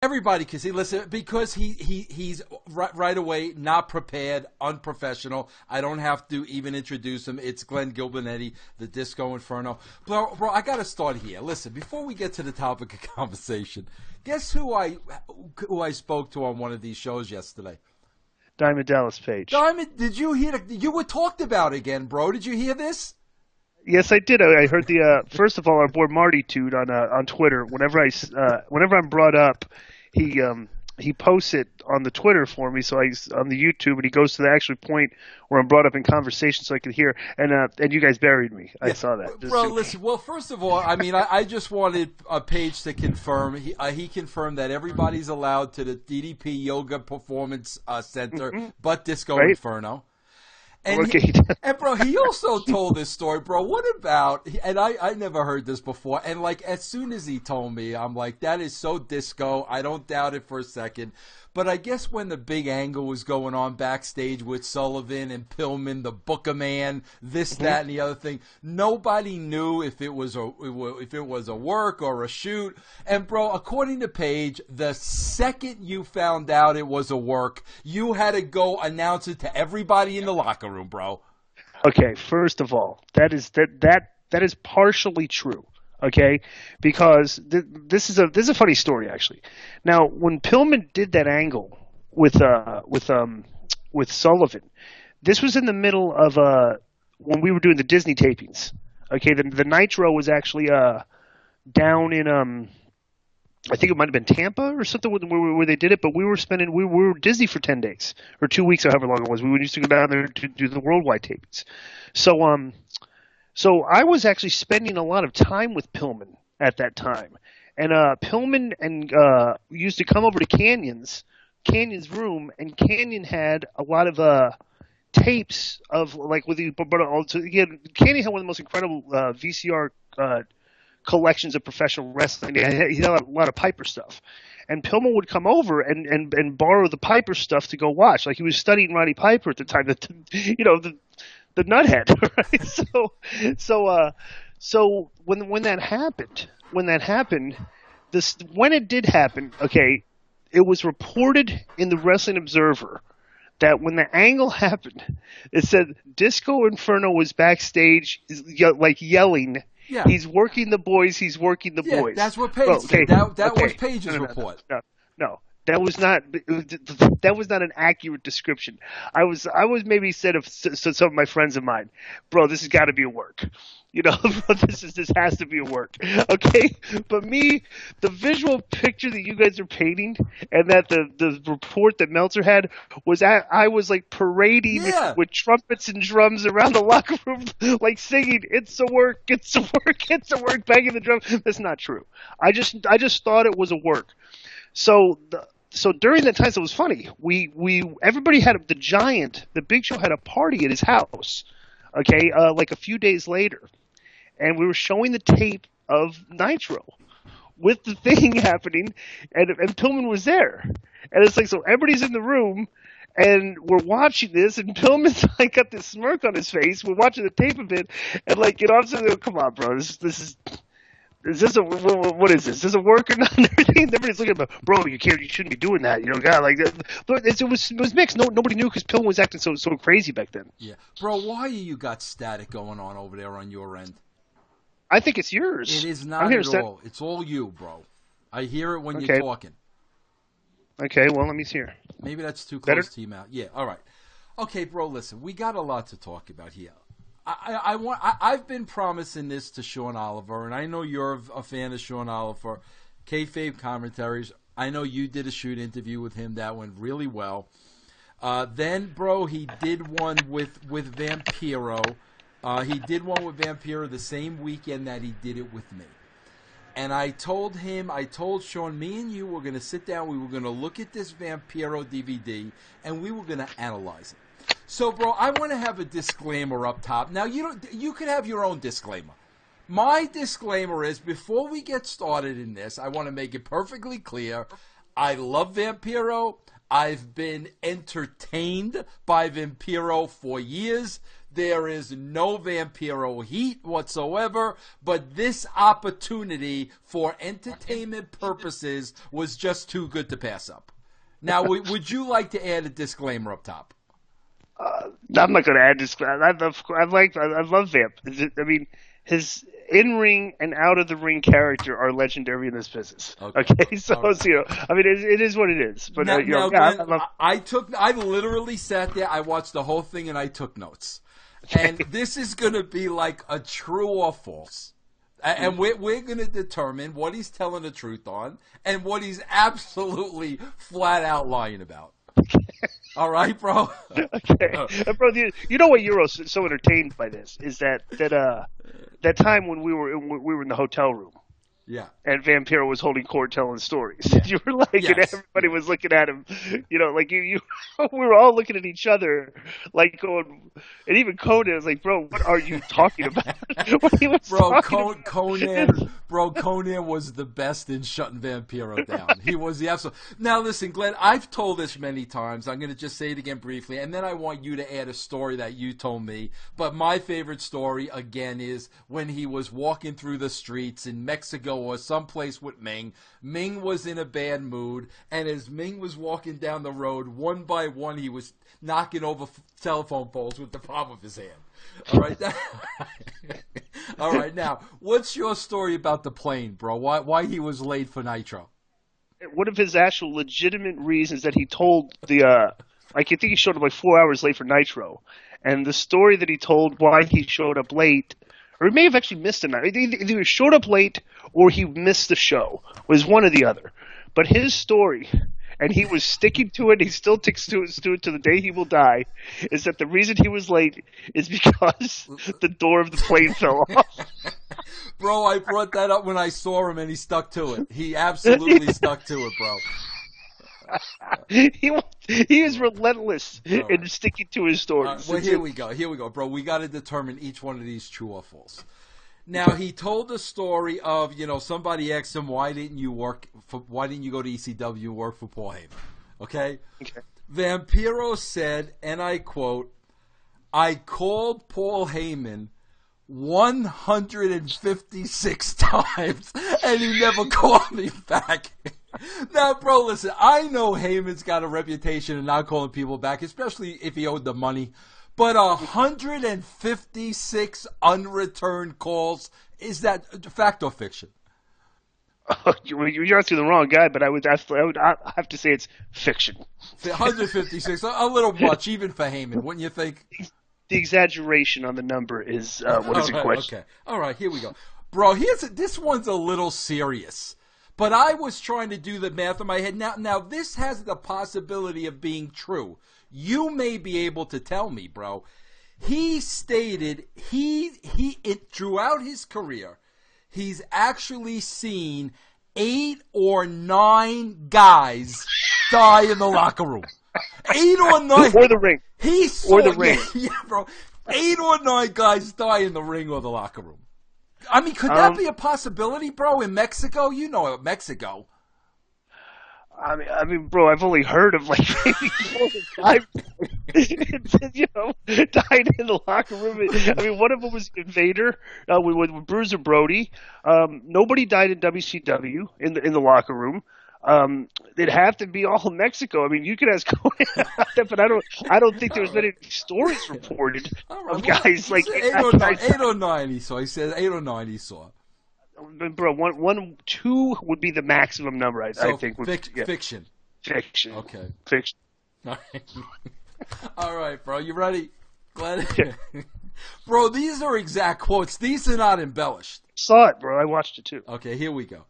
Everybody can see. Listen, because he's right away not prepared, unprofessional. I don't have to even introduce him. It's Glenn Gilbertti, the Disco Inferno. Bro, I got to start here. Listen, before we get to the topic of conversation, guess who I spoke to on one of these shows yesterday? Diamond Dallas Page. Diamond, did you hear? You were talked about again, bro. Did you hear this? Yes, I did. I heard the first of all, our boy Marty Tude on Twitter. Whenever I'm brought up, he posts it on the Twitter for me. So he's on the YouTube, and he goes to the actual point where I'm brought up in conversation, so I could hear. And you guys buried me. I saw that. Bro, listen. Well, first of all, I mean, I just wanted a Page to confirm. He confirmed that everybody's allowed to the DDP Yoga Performance Center, but Disco Inferno. And, and bro, he also told this story, bro. What about, and I never heard this before, and like as soon as he told me, I'm like, that is so disco. I don't doubt it for a second. But I guess when the big angle was going on backstage with Sullivan and Pillman, the Booker man, this, that, and the other thing, nobody knew if it was a work or a shoot. And bro, according to Page, the second you found out it was a work, you had to go announce it to everybody in the locker room, bro. Okay, first of all, that is partially true. Okay, because this is a funny story actually. Now, when Pillman did that angle with Sullivan, this was in the middle of when we were doing the Disney tapings. Okay, the Nitro was actually down in I think it might have been Tampa or something where they did it, but we were Disney for 10 days or 2 weeks or however long it was. We used to go down there to do the worldwide tapings. So I was actually spending a lot of time with Pillman at that time. And Pillman used to come over to Canyon's room, and Canyon had a lot of tapes of like with the Canyon had one of the most incredible VCR collections of professional wrestling. He had a lot of Piper stuff. And Pillman would come over and borrow the Piper stuff to go watch. Like he was studying Roddy Piper at the time, the nuthead, right? So when that happened, when it did happen, okay, it was reported in the Wrestling Observer that when the angle happened, it said Disco Inferno was backstage, like yelling. Yeah. He's working the boys. He's working the boys. That's what Page said. That was Page's report. No. That was not an accurate description. I was maybe said of some of my friends of mine, bro, this has got to be a work. Bro, this has to be a work. Okay? But me, the visual picture that you guys are painting and that the report that Meltzer had was I was like parading with trumpets and drums around the locker room, like singing, it's a work, it's a work, it's a work, banging the drum. That's not true. I just thought it was a work. So during that time, so it was funny. Everybody had the Big Show had a party at his house, okay, like a few days later, and we were showing the tape of Nitro with the thing happening, and Pillman was there, and it's like so everybody's in the room, and we're watching this, and Pillman's like got this smirk on his face. We're watching the tape of it, and like I'm saying, come on, bro, this is. Is this what is this? Is this a work or not? Everybody's looking at me, bro. You shouldn't be doing that. God, like that. But it was mixed. Nobody knew because Pillman was acting so crazy back then. Yeah, bro. Why you got static going on over there on your end? I think it's yours. It is not at all. It's all you, bro. I hear it when you're talking. Okay, well, let me see here. Maybe that's too close to your mouth. Yeah, all right. Okay, bro. Listen, we got a lot to talk about here. I've been promising this to Sean Oliver, and I know you're a fan of Sean Oliver. Kayfabe commentaries. I know you did a shoot interview with him that went really well. Then, bro, he did one with Vampiro. He did one with Vampiro the same weekend that he did it with me. And I told Sean, me and you were going to sit down. We were going to look at this Vampiro DVD, and we were going to analyze it. So, bro, I want to have a disclaimer up top. Now, you could have your own disclaimer. My disclaimer is, before we get started in this, I want to make it perfectly clear. I love Vampiro. I've been entertained by Vampiro for years. There is no Vampiro heat whatsoever, but this opportunity for entertainment purposes was just too good to pass up. Now, would you like to add a disclaimer up top? I'm not going to add this. I love Vamp. I mean, his in-ring and out-of-the-ring character are legendary in this business. Okay? So, right. You know, I mean, it is what it is. But now, Glenn, I literally sat there. I watched the whole thing and I took notes. Okay. And this is going to be like a true or false. And we're going to determine what he's telling the truth on and what he's absolutely flat out lying about. All right, bro. Okay, bro. You know what? You're so entertained by this is that time when we were in the hotel room. Yeah. And Vampiro was holding court telling stories. Yeah. You were like, and everybody was looking at him. You know, like we were all looking at each other, like going. And even Conan was like, "Bro, what are you talking about?" Conan was the best in shutting Vampiro down. He was the absolute. Now listen, Glenn, I've told this many times. I'm going to just say it again briefly, and then I want you to add a story that you told me. But my favorite story again is when he was walking through the streets in Mexico or someplace with Ming. Ming was in a bad mood, and as Ming was walking down the road, one by one, he was knocking over telephone poles with the palm of his hand. All right, all right. Now, what's your story about the plane, bro? Why he was late for Nitro? One of his actual legitimate reasons that he told I think he showed up like 4 hours late for Nitro, and the story that he told why he showed up late. Or he may have actually missed a night. He either showed up late or he missed the show. It was one or the other. But his story, and he was sticking to it, he still sticks to it to the day he will die, is that the reason he was late is because the door of the plane fell off. Bro, I brought that up when I saw him, and he stuck to it. He absolutely stuck to it, bro. He is relentless in sticking to his stories. Well, here we go, bro. We got to determine each one of these true or false. Now, he told the story of, somebody asked him, why didn't you go to ECW and work for Paul Heyman? Okay? Vampiro said, and I quote, "I called Paul Heyman 156 times, and he never called me back." Now, bro, listen, I know Heyman's got a reputation of not calling people back, especially if he owed them money. But 156 unreturned calls, is that fact or fiction? Oh, you're asking the wrong guy, but I would have to say it's fiction. 156, a little much, even for Heyman, wouldn't you think? The exaggeration on the number is what is in question. Okay, all right, here we go. Bro, this one's a little serious. But I was trying to do the math in my head. Now this has the possibility of being true. You may be able to tell me, bro. He stated throughout his career, he's actually seen 8 or 9 guys die in the locker room. 8 or 9. Or the ring. Or the ring. Yeah, bro. 8 or 9 guys die in the ring or the locker room. I mean, could that be a possibility, bro, in Mexico? You know Mexico. I mean, bro, I've only heard of like maybe 4 or 5 died in the locker room. I mean, one of them was Invader with Bruiser Brody. Nobody died in WCW in the locker room. It'd have to be all Mexico. I mean, you could ask Conan about that, but I don't think there's been any stories reported of guys like 8 or 9 he saw. He said 8 or 9 he saw. Bro, 2 would be the maximum number. I think. Fiction. Fiction. Okay. Fiction. All right. All right, bro. You ready? Glad. Bro, these are exact quotes. These are not embellished. Saw it, bro. I watched it too. Okay, here we go.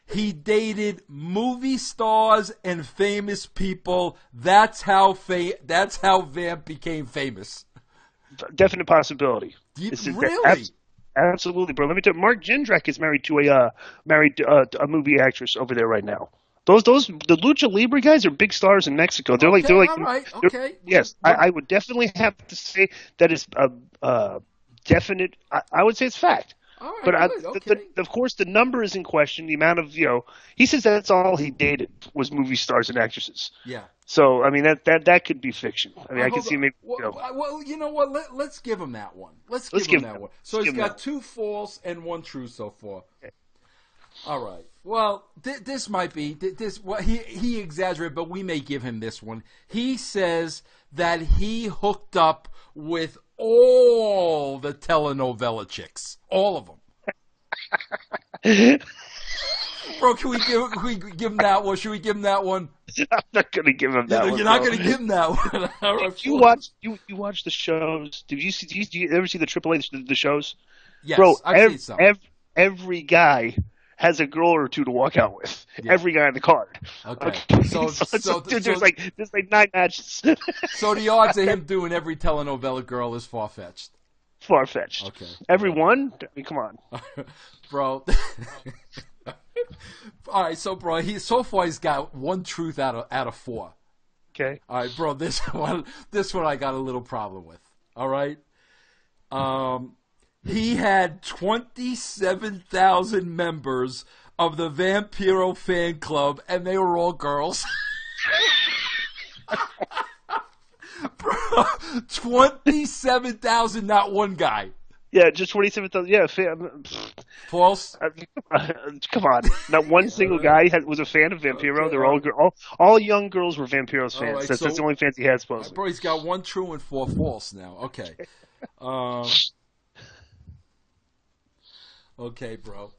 He dated movie stars and famous people. That's how Vamp became famous. Definite possibility. Really? Absolutely, bro. Let me tell you, Mark Jindrak is married to a movie actress over there right now. The Lucha Libre guys are big stars in Mexico. They're like all right. Okay. Yes, I would definitely have to say that is a definite. I would say it's fact. All right, But good. Okay. of course, the number is in question. The amount of he says that's all he dated was movie stars and actresses. Yeah. So I mean that could be fiction. I mean, I could see maybe. Well, you know what? Let's give him that one. Let's give him that one. So he's got 2 false and 1 true so far. Okay. All right. Well, this might be this. Well, he exaggerated, but we may give him this one. He says that he hooked up with all the telenovela chicks, all of them. Bro, can we give him that one? Should we give him that one? I'm not going to give him that one. You're not going to give him that one. All right, you watch the shows? Do you ever see the AAA the shows? Yes, bro. I've seen some. Every guy has a girl or 2 to walk out with. Yeah. Every guy on the card. Okay. So there's like 9 matches. So the odds of him doing every telenovela girl is far-fetched. Far-fetched. Okay. Everyone? I mean, come on. Bro. All right, so bro, so far he's got 1 truth out of 4. Okay. All right, bro, this one I got a little problem with. All right. He had 27,000 members of the Vampiro fan club, and they were all girls. Bro, 27,000, not one guy. Yeah, just 27,000. Yeah, false. Come on, not one single guy was a fan of Vampiro. They're all young girls were Vampiro's fans. Right, that's the only fans he had, supposedly. Bro, he's got 1 true and 4 false now. Okay. Okay, bro.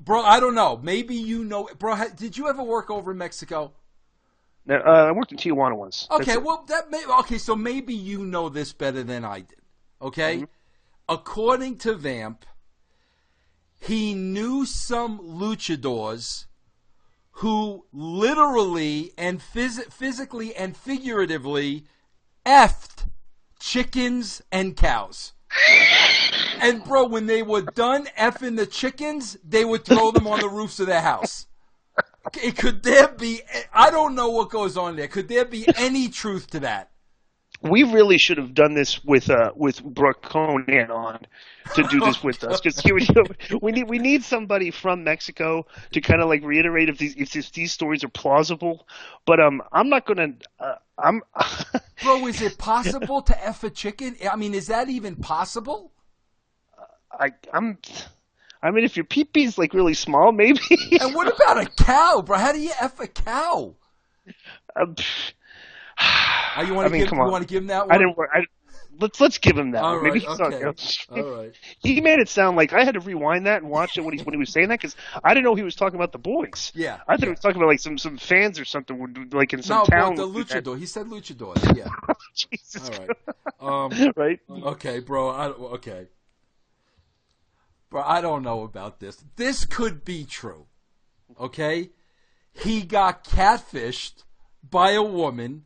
Bro, I don't know. Maybe you know. Bro, did you ever work over in Mexico? No, I worked in Tijuana once. Okay, so maybe you know this better than I did. Okay? Mm-hmm. According to Vamp, he knew some luchadors who literally and physically and figuratively effed chickens and cows. And, bro, when they were done effing the chickens, they would throw them on the roofs of their house. Could there be... I don't know what goes on there. Could there be any truth to that? We really should have done this with Brooke Conan on to do this with us, because we need somebody from Mexico to kind of like reiterate if these stories are plausible. But I'm not gonna. Bro, is it possible to F a chicken? I mean, is that even possible? I mean, if your pee-pee's like really small, maybe. And what about a cow, bro? How do you F a cow? You want to give him that one? Let's give him that all one. Right, Maybe all right. He made it sound like I had to rewind that and watch it when he was saying that, because I didn't know he was talking about the boys. Yeah. I thought he was talking about like some fans or something, like in some town. No, the luchador. He said luchadors. Yeah. Jesus. All right. Right. Okay, bro. Okay. Bro, I don't know about this. This could be true. Okay? He got catfished by a woman,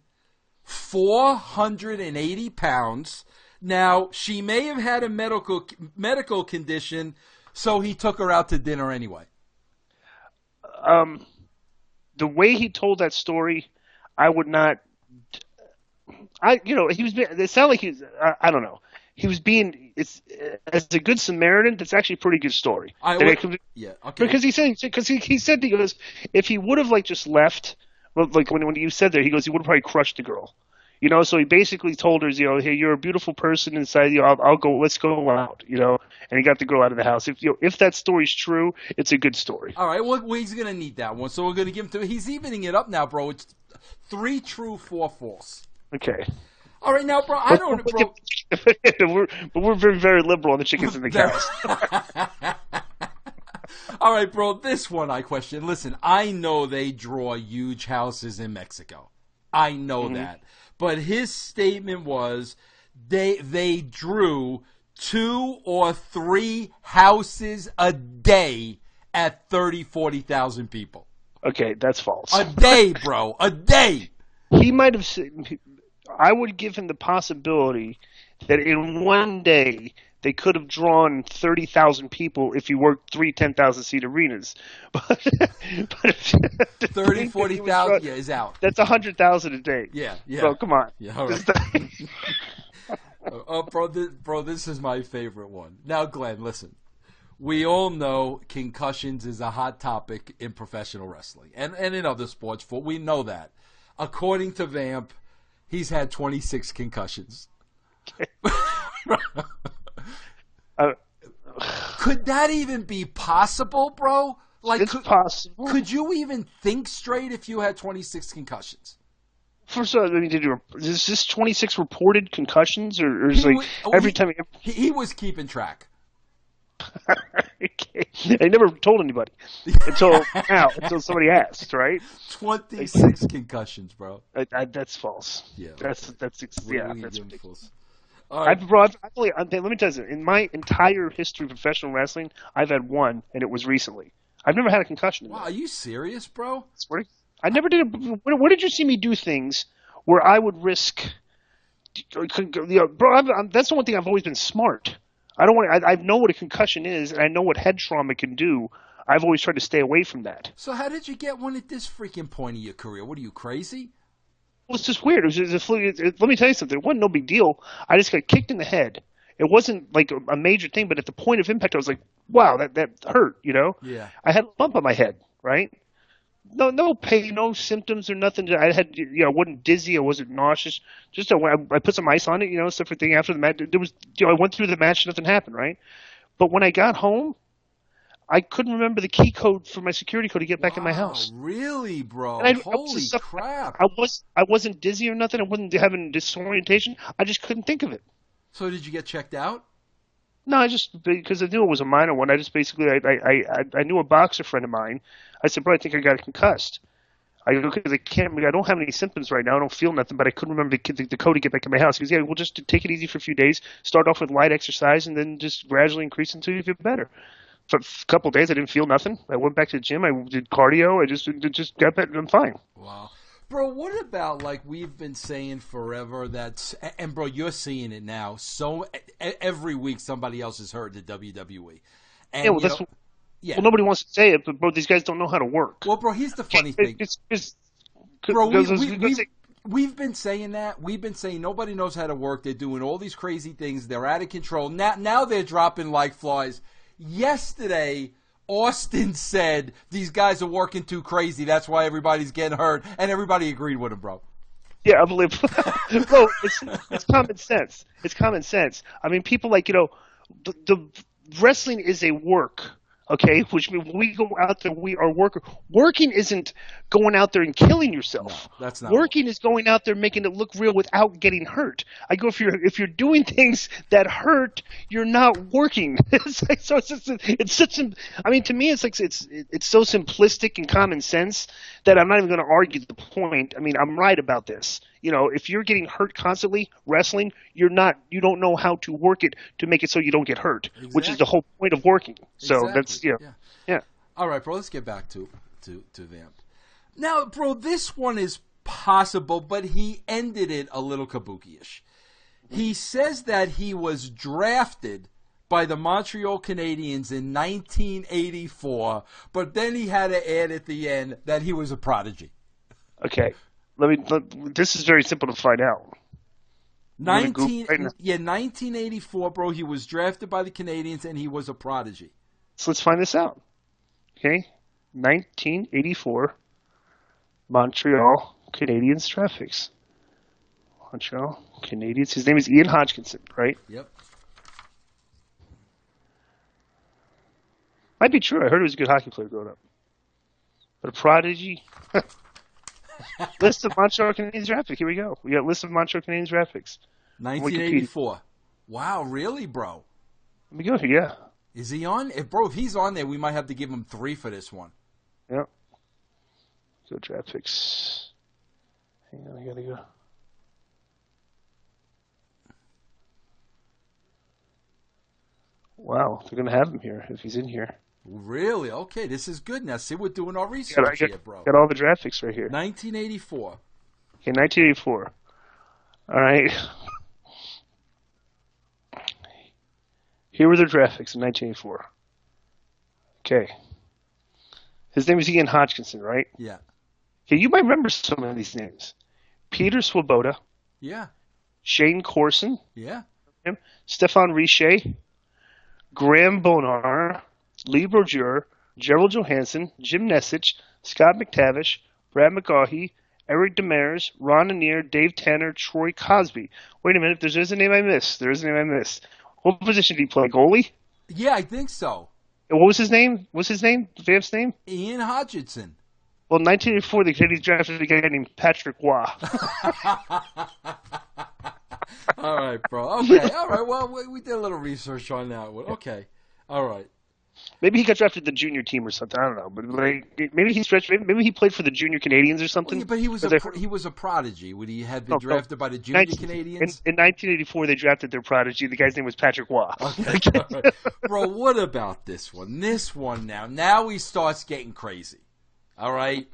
480 pounds. Now, she may have had a medical condition, so he took her out to dinner anyway. The way he told that story, I would not. It sounded like I don't know. He was being, as a good Samaritan, that's actually a pretty good story. Yeah, okay. Because he said, he goes, if he would have like just left, like when you said that, he goes, he would have probably crushed the girl. So he basically told her, hey, you're a beautiful person inside, I'll go, let's go out, and he got the girl out of the house. If that story's true, it's a good story. All right, well, he's going to need that one, so we're going to give him he's evening it up now, bro. It's 3 true, 4 false. Okay. All right, now, bro, I don't, bro. but we're very, very liberal on the chickens and the cows. All right, bro, this one I question. Listen, I know they draw huge houses in Mexico. I know that. But his statement was they drew 2 or 3 houses a day at 40,000 people. Okay, that's false. A day, bro. A day. He might have said, I would give him the possibility that in one day they could have drawn 30,000 people if you worked 3 10,000-seat arenas. But 30, 40,000 is out. That's 100,000 a day. Yeah. Bro, come on. Yeah, all right. Bro, this is my favorite one. Now, Glenn, listen. We all know concussions is a hot topic in professional wrestling and in other sports. We know that. According to Vamp, he's had 26 concussions. Could that even be possible, bro? Like, it's possible. Could you even think straight if you had 26 concussions? First of all, I mean, is this 26 reported concussions, or is every time he was keeping track? Okay. I never told anybody until now, until somebody asked, right? 26 concussions, bro. That's false. Yeah, that's really that's ridiculous. All right. Let me tell you, in my entire history of professional wrestling, I've had one, and it was recently. I've never had a concussion. Wow, are you serious, bro? I never did. Where did you see me do things where I would risk? Bro, that's the one thing I've always been smart. I know what a concussion is, and I know what head trauma can do. I've always tried to stay away from that. So how did you get one at this freaking point of your career? What are you, crazy? Well, it's just weird. Let me tell you something. It wasn't no big deal. I just got kicked in the head. It wasn't like a major thing, but at the point of impact, I was like, wow, that hurt, you know? Yeah. I had a bump on my head, right? No pain, no symptoms or nothing. I wasn't dizzy. I wasn't nauseous. Just I put some ice on it, stuff for thing after the match. There was, I went through the match, nothing happened, right? But when I got home, I couldn't remember the key code for my security code to get back in my house. Really, bro? And Holy crap! I wasn't dizzy or nothing. I wasn't having disorientation. I just couldn't think of it. So did you get checked out? No, because I knew it was a minor one. I just basically I knew a boxer friend of mine. I said, bro, I think I got concussed. I go, because I don't have any symptoms right now. I don't feel nothing, but I couldn't remember the code to get back in my house. He goes, yeah, we'll just take it easy for a few days. Start off with light exercise, and then just gradually increase until you feel better. For a couple of days, I didn't feel nothing. I went back to the gym. I did cardio. I just got better. I'm fine. Wow. Bro, what about, like, we've been saying forever and bro, you're seeing it now. So every week somebody else is hurt in the WWE. And, yeah, well, well, nobody wants to say it, but bro, these guys don't know how to work. Well, bro, here's the funny thing. Bro, we've been saying that. We've been saying nobody knows how to work. They're doing all these crazy things. They're out of control. Now they're dropping like flies. Yesterday, Austin said these guys are working too crazy. That's why everybody's getting hurt, and everybody agreed with him, bro. Yeah, unbelievable. Bro, it's common sense. It's common sense. I mean, people the wrestling is a work, okay? Which means when we go out there, we are working. Working isn't going out there and killing yourself. No, that's not working is going out there making it look real without getting hurt. I go, if you're doing things that hurt, you're not working. It's such I mean, to me, it's so simplistic and common sense that I'm not even going to argue the point. I mean, I'm right about this. If you're getting hurt constantly wrestling, you don't know how to work it to make it so you don't get hurt, exactly. Which is the whole point of working. So that's yeah. All right, bro. Let's get back to Vamp. Now, bro, this one is possible, but he ended it a little kabuki-ish. He says that he was drafted by the Montreal Canadiens in 1984, but then he had to add at the end that he was a prodigy. Okay. This is very simple to find out. 1984, bro. He was drafted by the Canadiens, and he was a prodigy. So let's find this out. Okay, 1984, Montreal Canadiens traffics. Montreal Canadiens. His name is Ian Hodgkinson, right? Yep. Might be true. I heard he was a good hockey player growing up, but a prodigy. List of Montreal Canadiens draft picks. Here we go. We got list of Montreal Canadiens draft picks. 1984. Wow, really, bro? Let me go here. Yeah. Is he on? If he's on there, we might have to give him 3 for this one. Yep. Go draft picks. Hang on, I gotta go. Wow, they're gonna have him here if he's in here. Really? Okay, this is good. Now, see, we're doing our research here, bro. Got all the draft picks right here. 1984. Okay, 1984. All right. Here were their draft picks in 1984. Okay. His name is Ian Hodgkinson, right? Yeah. Okay, you might remember some of these names. Peter Swoboda. Yeah. Shane Corson. Yeah. Stefan Richer, Graham Bonar, Lee Broguer, Gerald Johansson, Jim Nessich, Scott McTavish, Brad McGaughey, Eric Demers, Ron Anir, Dave Tanner, Troy Cosby. Wait a minute, there's a name I missed. What position did he play? Goalie? Yeah, I think so. And what was his name? Vamp's name? Ian Hodgson. Well, in 1984, the Canadiens drafted a guy named Patrick Waugh. All right, bro. Okay, all right. Well, we did a little research on that one. Okay, all right. Maybe he got drafted to the junior team or something. I don't know, but maybe he stretched. Maybe he played for the junior Canadians or something. Well, but he was a prodigy when he had been drafted by the junior Canadians. In 1984, they drafted their prodigy. The guy's name was Patrick Waugh. Okay. Right. Bro, what about this one? Now he starts getting crazy. All right.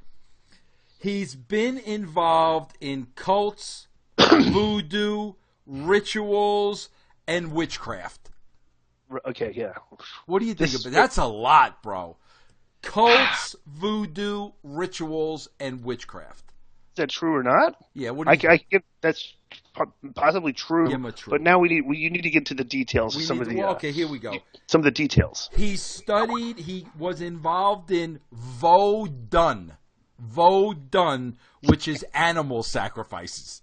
He's been involved in cults, voodoo, rituals, and witchcraft. Okay, yeah. What do you think of it? That's a lot, bro. Cults, voodoo, rituals, and witchcraft. Is that true or not? Yeah, what do you think? That's possibly true. Yeah, true. But now you need to get to the details of some of the. Okay, here we go. Some of the details. He was involved in Vodun, which is animal sacrifices.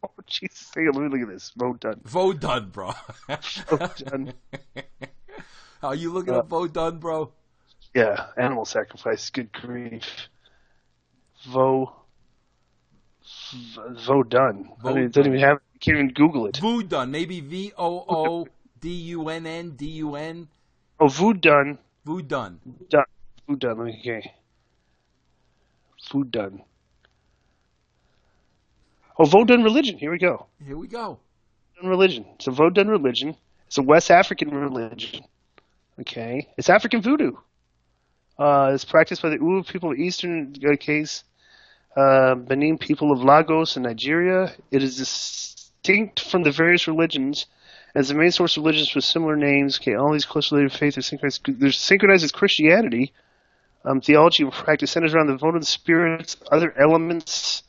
Oh, Jesus. Let me look at this. Vodun, bro. Vodun. Are you looking up Vodun, bro? Yeah, animal sacrifice. Good grief. Vodun. I mean, it doesn't even have. You can't even Google it. Vodun, maybe Voodun. Oh, Vodun. Vodun. Okay. Vodun. Oh, Vodun religion. Here we go. Vodun religion. So Vodun religion. It's a West African religion. Okay. It's African voodoo. It's practiced by the Uwu people of Eastern Benin people of Lagos and Nigeria. It is distinct from the various religions as the main source of religions with similar names. Okay, all these closely related faiths are synchronized with Christianity. Theology and practice centers around the Vodun spirits, other elements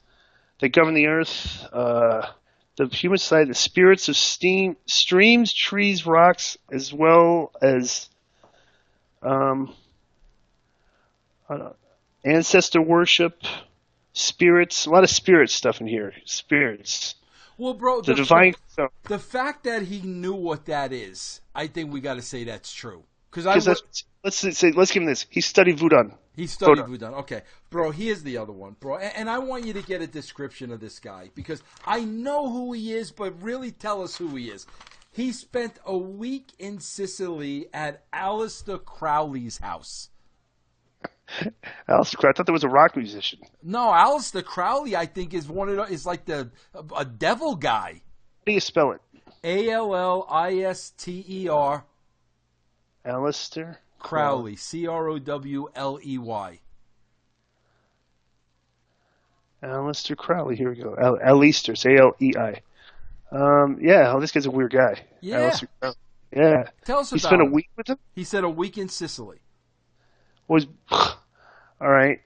that govern the earth, the human side, the spirits of streams, trees, rocks, as well as ancestor worship, spirits. A lot of spirit stuff in here. Spirits. Well, bro, the fact that he knew what that is, I think we got to say that's true. Let's give him this. He studied Vodun. Vodun. Okay. Bro, here's the other one, bro. And I want you to get a description of this guy because I know who he is, but really tell us who he is. He spent a week in Sicily at Aleister Crowley's house. Aleister Crowley? I thought there was a rock musician. No, Aleister Crowley, I think, is like a devil guy. How do you spell it? Alister. Aleister Crowley, Crowley. Aleister Crowley. Here we go. Aleister, it's A-L-E-I. Yeah. Oh, this guy's a weird guy. Yeah. Yeah. Tell us about. He spent a week with him. He said a week in Sicily. All right.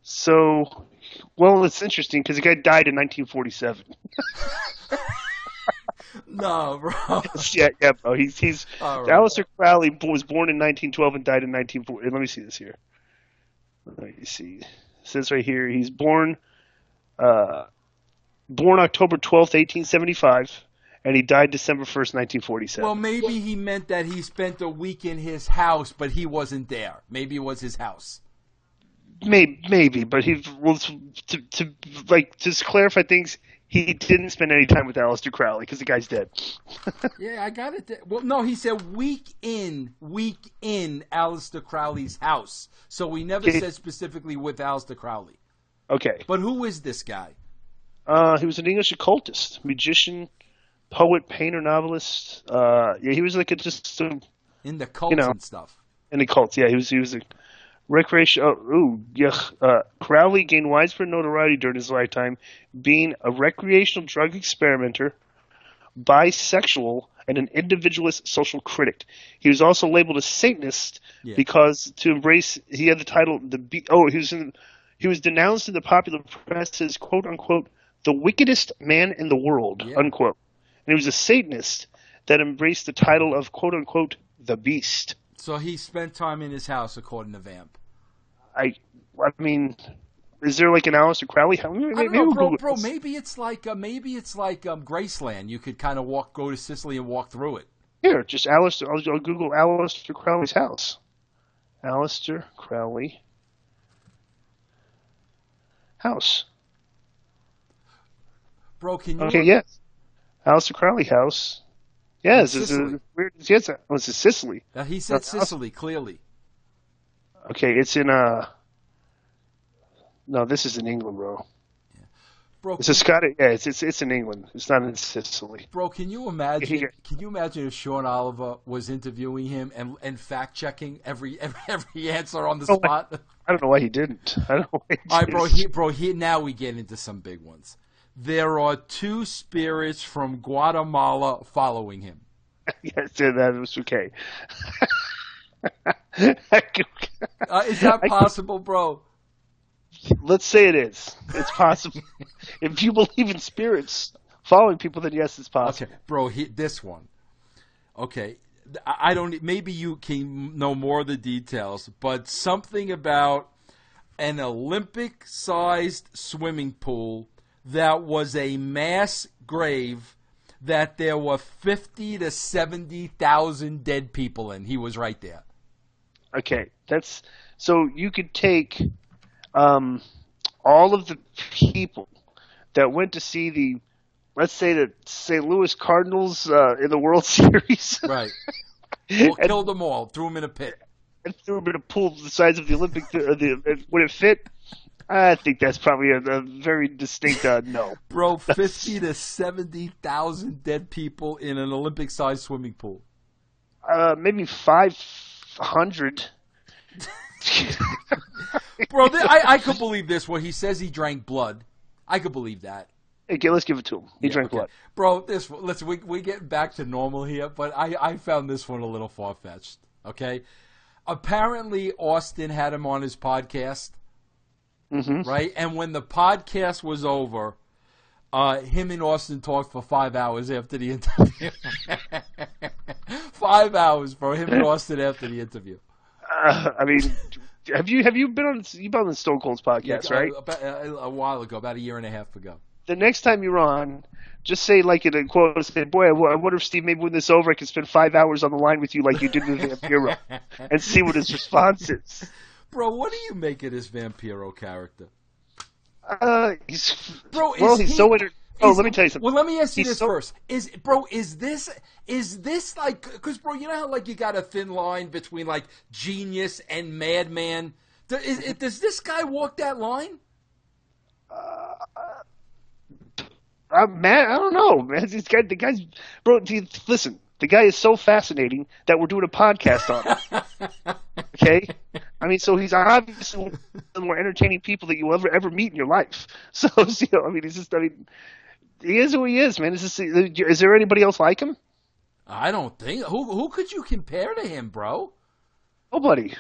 So, well, it's interesting because the guy died in 1947. No, bro. yeah, bro. He's right. Aleister Crowley was born in 1912 and died in 1940. Let me see this here. Let me see. It says right here he's born October 12th, 1875, and he died December 1st, 1947. Well, maybe he meant that he spent a week in his house, but he wasn't there. Maybe it was his house. Maybe, but he was to just clarify things. He didn't spend any time with Aleister Crowley because the guy's dead. Yeah, I got it. Well, no, he said week in Aleister Crowley's house. So we never said specifically with Aleister Crowley. Okay. But who is this guy? He was an English occultist, magician, poet, painter, novelist. He was like in the cults and stuff. In the cults, yeah. He was a recreation. Crowley gained widespread notoriety during his lifetime, being a recreational drug experimenter, bisexual, and an individualist social critic. He was also labeled a Satanist because he had the title he was denounced in the popular press as quote unquote the wickedest man in the world unquote, and he was a Satanist that embrace the title of quote-unquote the Beast. So he spent time in his house, according to Vamp. I mean, is there like an Aleister Crowley? I don't know, bro. Maybe it's like Graceland. You could kind of go to Sicily and walk through it. Here, just Aleister. I'll Google Aleister Crowley's house. Aleister Crowley house. Bro, can you? Okay, yes. Aleister Crowley house. Yes, it's weird. Yes, it's Sicily. He said Sicily clearly. Okay, it's in No, this is in England, bro. Yeah. Bro, it's a Scottish. Yeah, it's in England. It's not in Sicily. Bro, can you imagine? Can you imagine if Sean Oliver was interviewing him and fact checking every answer on the spot? I don't know why he didn't. I don't know why he All right, bro. Now we get into some big ones. There are 2 spirits from Guatemala following him. Yes, that was okay. Is that possible, bro? Let's say it is. It's possible. If you believe in spirits following people, then yes, it's possible. Okay, bro. This one. Okay, I don't. Maybe you can know more of the details, but something about an Olympic-sized swimming pool that was a mass grave that there were 50 to 70,000 dead people in. He was right there. Okay, that's so you could take all of the people that went to see the, let's say, the St. Louis Cardinals in the World Series. Right. Well, killed them all, threw them in a pit. And threw them in a pool the size of the Olympic. Would it fit? I think that's probably a very distinct no. Bro, 50 to 70,000 dead people in an Olympic-sized swimming pool. Maybe 500. Bro, I could believe this. When he says he drank blood, I could believe that. Okay, let's give it to him. He drank blood. Bro, we get back to normal here, but I found this one a little far-fetched, okay? Apparently, Austin had him on his podcast. Mm-hmm. Right? And when the podcast was over, him and Austin talked for 5 hours after the interview. 5 hours, bro. Him and Austin after the interview. I mean, have you been on the Stone Cold's podcast, right? A while ago, about a year and a half ago. The next time you're on, just say like in a quote, say, "Boy, I wonder if Steve, maybe when this is over, I can spend 5 hours on the line with you like you did with Vampiro," and see what his response is. Bro, what do you make of this Vampiro character? He's so let me tell you something. Well, let me ask you this first. Is this like, because bro, you know how like you got a thin line between like genius and madman? Does this guy walk that line? Man, I don't know, man. The guy's bro. Listen, the guy is so fascinating that we're doing a podcast on him. Okay, I mean, so he's obviously one of the more entertaining people that you'll ever meet in your life. So, you know, I mean, he is who he is, man. Is there anybody else like him? I don't think. Who could you compare to him, bro? Nobody.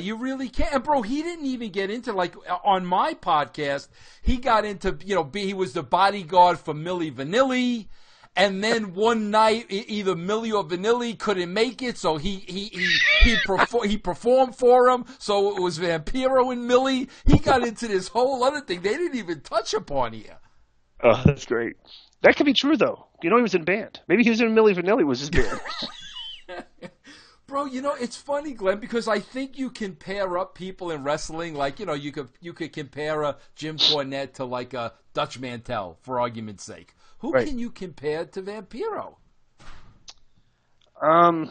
You really can't. And bro, he didn't even get into, like, on my podcast, he got into, he was the bodyguard for Milli Vanilli. And then one night, either Milli or Vanilli couldn't make it, so he performed for him. So it was Vampiro and Milli. He got into this whole other thing they didn't even touch upon here. Oh, that's great. That could be true, though. He was in a band. Maybe he was in Milli Vanilli was his band. Bro, it's funny, Glenn, because I think you can pair up people in wrestling. Like, you could compare a Jim Cornette to like a Dutch Mantel, for argument's sake. Who can you compare to Vampiro? I'll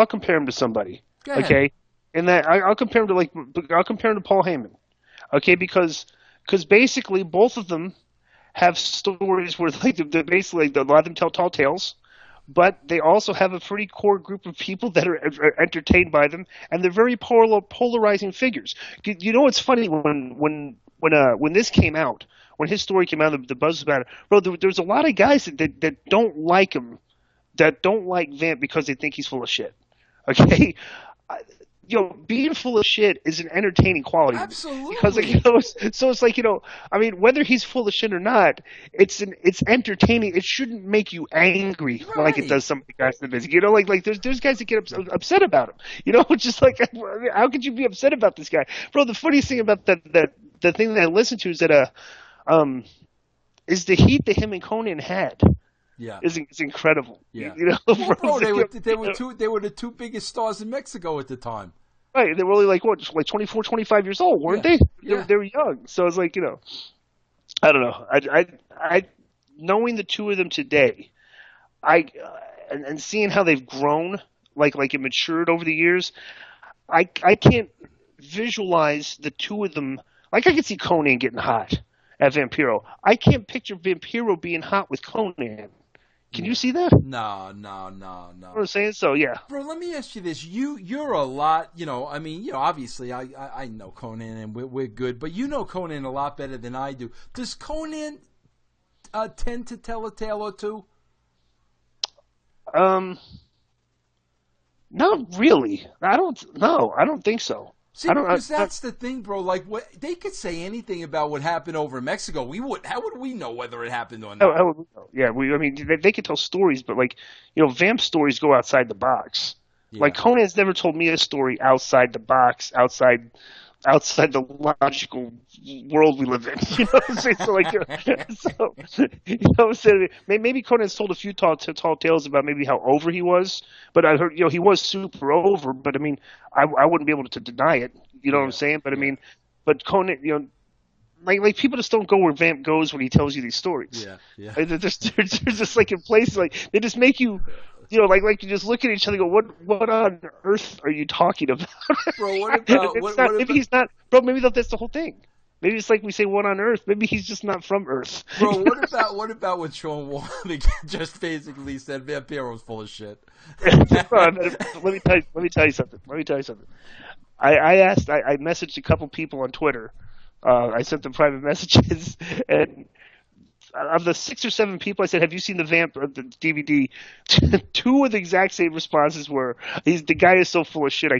compare him to somebody. Okay, and that I'll compare him to Paul Heyman. Okay, because basically both of them have stories where like they basically a lot of them tell tall tales, but they also have a pretty core group of people that are entertained by them, and they're very polarizing figures. It's funny when this came out, when his story came out, the buzz about it, bro. There's a lot of guys that don't like him, that don't like Vamp because they think he's full of shit. Okay, being full of shit is an entertaining quality. Absolutely. Because so it's like, I mean, whether he's full of shit or not, it's entertaining. It shouldn't make you angry like it does some of the guys in the business. Like there's guys that get upset about him. Just like, how could you be upset about this guy, bro? The funniest thing about the thing that I listened to is that is the heat that him and Conan had. Yeah, is incredible. Yeah, bro, they were the two biggest stars in Mexico at the time. Right, they were only like 24, 25 years old, weren't they? They were young, so it's like I don't know. I knowing the two of them today, and seeing how they've grown, like it matured over the years, I can't visualize the two of them. Like I could see Conan getting hot at Vampiro. I can't picture Vampiro being hot with Conan. Can you see that? No. You know what I'm saying? So, yeah. Bro, let me ask you this. You're a lot, I mean, obviously I know Conan and we're good, but you know Conan a lot better than I do. Does Conan tend to tell a tale or two? Not really. I don't think so. See, because that's the thing, bro. Like, they could say anything about what happened over in Mexico. How would we know whether it happened or not? How would we know? Yeah, I mean, they could tell stories, but Vamp stories go outside the box. Yeah. Like Conan's never told me a story outside the box, outside the logical world we live in. You know what I'm saying? So I'm saying? Maybe Conan's told a few tall tales about maybe how over he was, but I heard, he was super over, but I mean, I wouldn't be able to deny it. You know what I'm saying? But I mean, but Conan, like people just don't go where Vamp goes when he tells you these stories. Yeah. They're just like in places, like they just make you, like you just look at each other and go, what on earth are you talking about? Bro, what about maybe he's not, bro, maybe that's the whole thing. Maybe it's like we say what on earth. Maybe he's just not from Earth. Bro, what about when Sean Warren just basically said Vampiro's full of shit? Let me tell you something. I messaged a couple people on Twitter. I sent them private messages, and of the 6 or 7 people I said, "Have you seen the DVD?" 2 of the exact same responses were, the guy is so full of shit. I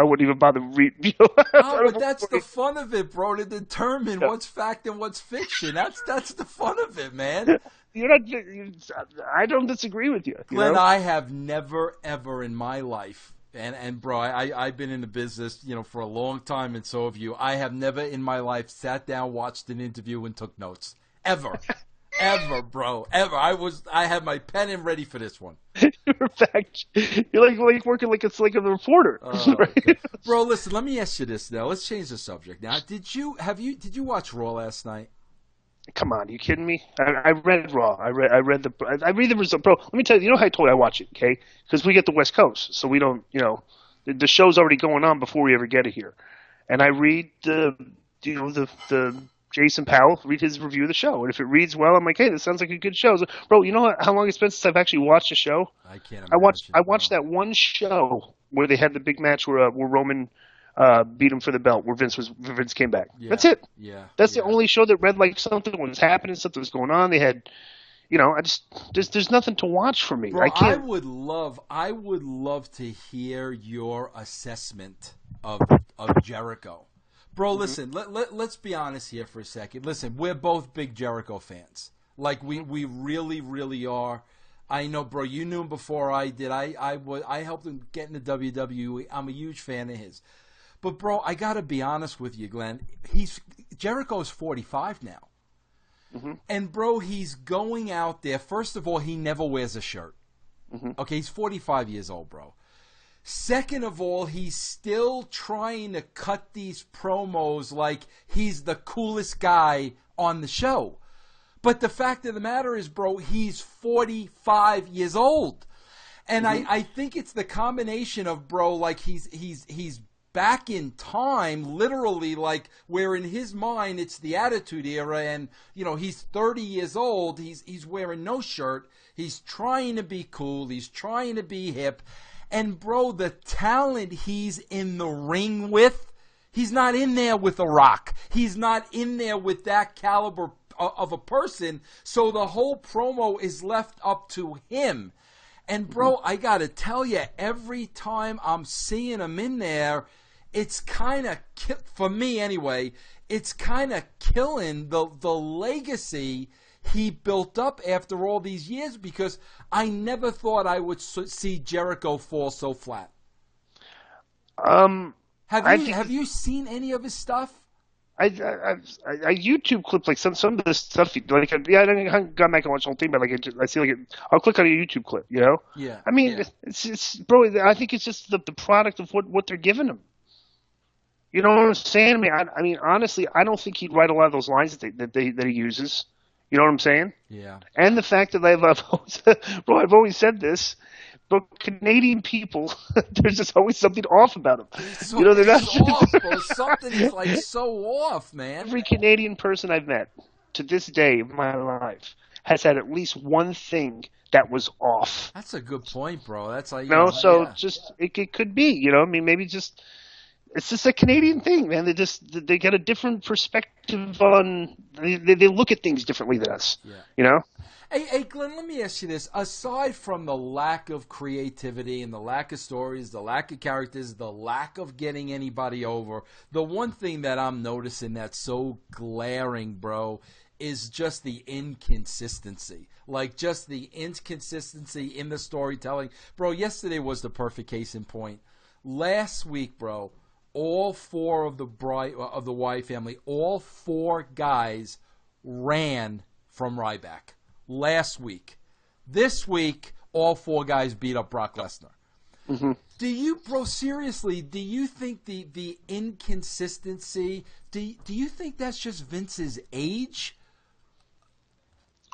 wouldn't even bother reading. But that's the fun of it, bro. To determine what's fact and what's fiction. That's the fun of it, man. I don't disagree with you. Glenn, I have never ever in my life. And bro, I've been in the business, for a long time, and so have you. I have never in my life sat down, watched an interview, and took notes. Ever, bro, ever. I had my pen and ready for this one. You're like working like it's like a reporter. Right? Bro, listen. Let me ask you this now. Let's change the subject now. Did you watch Raw last night? Come on, are you kidding me? I read Raw. I read the result. Bro, let me tell you. You know how I told you I watch it, okay? Because we get the West Coast, so we don't. The show's already going on before we ever get it here, and I read the Jason Powell, read his review of the show. And if it reads well, I'm like, hey, this sounds like a good show. So, bro, you know how long it's been since I've actually watched a show? I can't imagine. I watched that one show where they had the big match where Roman beat him for the belt, where Vince came back. Yeah. That's it. Yeah. That's the only show that read like something was happening, something was going on. They had, there's nothing to watch for me. Bro, I can't. I would love to hear your assessment of Jericho. Bro, listen, let's be honest here for a second. Listen, we're both big Jericho fans. Like, we really, really are. I know, bro, you knew him before I did. I helped him get into WWE. I'm a huge fan of his. But, bro, I got to be honest with you, Glenn. Jericho's 45 now. Mm-hmm. And, bro, he's going out there. First of all, he never wears a shirt. Mm-hmm. Okay, he's 45 years old, bro. Second of all, he's still trying to cut these promos like he's the coolest guy on the show. But the fact of the matter is, bro, he's 45 years old. And I think it's the combination of, bro, like he's back in time, literally, like where in his mind it's the Attitude Era, and he's 30 years old, he's wearing no shirt, he's trying to be cool, he's trying to be hip. And, bro, the talent he's in the ring with, he's not in there with The Rock. He's not in there with that caliber of a person. So the whole promo is left up to him. And, bro, I got to tell you, every time I'm seeing him in there, it's kind of, for me anyway, it's kind of killing the legacy he built up after all these years, because I never thought I would see Jericho fall so flat. Have you seen any of his stuff? I YouTube clip like some of the stuff. Like, yeah, I haven't gone back and watched the whole thing, but like I see I'll click on a YouTube clip, you know. Yeah. I mean, yeah. It's bro. I think it's just the product of what they're giving him. You know what I'm saying? I mean, honestly, I don't think he'd write a lot of those lines that he uses. You know what I'm saying? Yeah. And the fact that I've always said this. But Canadian people, there's just always something off about them. You know, they're not off, bro. Something's like so off, man. Every Canadian person I've met to this day of my life has had at least one thing that was off. That's a good point, bro. That's like just it could be, you know. I mean, maybe it's just a Canadian thing, man. They get a different perspective on. They look at things differently than us. Yeah. You know. Hey, Glenn, let me ask you this. Aside from the lack of creativity and the lack of stories, the lack of characters, the lack of getting anybody over, the one thing that I'm noticing that's so glaring, bro, is just the inconsistency. Like, just the inconsistency in the storytelling. Bro, yesterday was the perfect case in point. Last week, bro, all four of the Y family, all four guys ran from Ryback. Last week. This week, all four guys beat up Brock Lesnar. Mm-hmm. Do you, bro, seriously, do you think the inconsistency, do you think that's just Vince's age?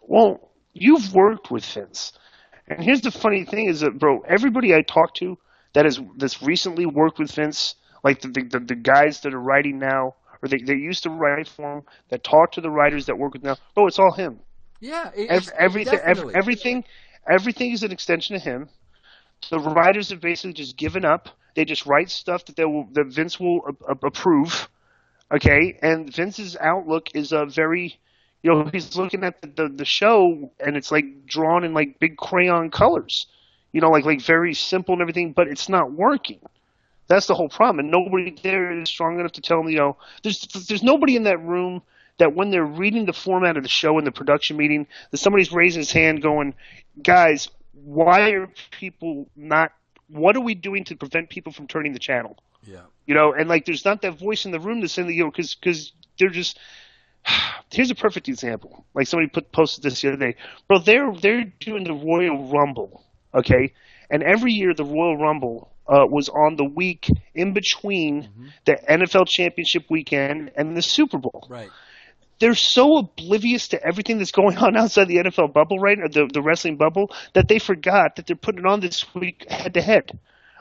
Well, you've worked with Vince. And here's the funny thing is that, bro, everybody I talk to that's recently worked with Vince, like the guys that are writing now, or they used to write for him, that talk to the writers that work with now, bro, it's all him. Yeah, everything is an extension of him. The writers have basically just given up. They just write stuff that Vince will approve. Okay, and Vince's outlook is a very, you know, he's looking at the show and it's like drawn in like big crayon colors, you know, like very simple and everything, but it's not working. That's the whole problem, and nobody there is strong enough to tell him. You know, there's nobody in that room that when they're reading the format of the show in the production meeting, that somebody's raising his hand going, guys, why are people not – what are we doing to prevent people from turning the channel? Yeah. You know, and like there's not that voice in the room that's saying, you know, because they're just – here's a perfect example. Like somebody posted this the other day. Bro, they're doing the Royal Rumble, okay? And every year the Royal Rumble was on the week in between the NFL Championship weekend and the Super Bowl. Right. They're so oblivious to everything that's going on outside the NFL bubble, right, or the wrestling bubble, that they forgot that they're putting it on this week head-to-head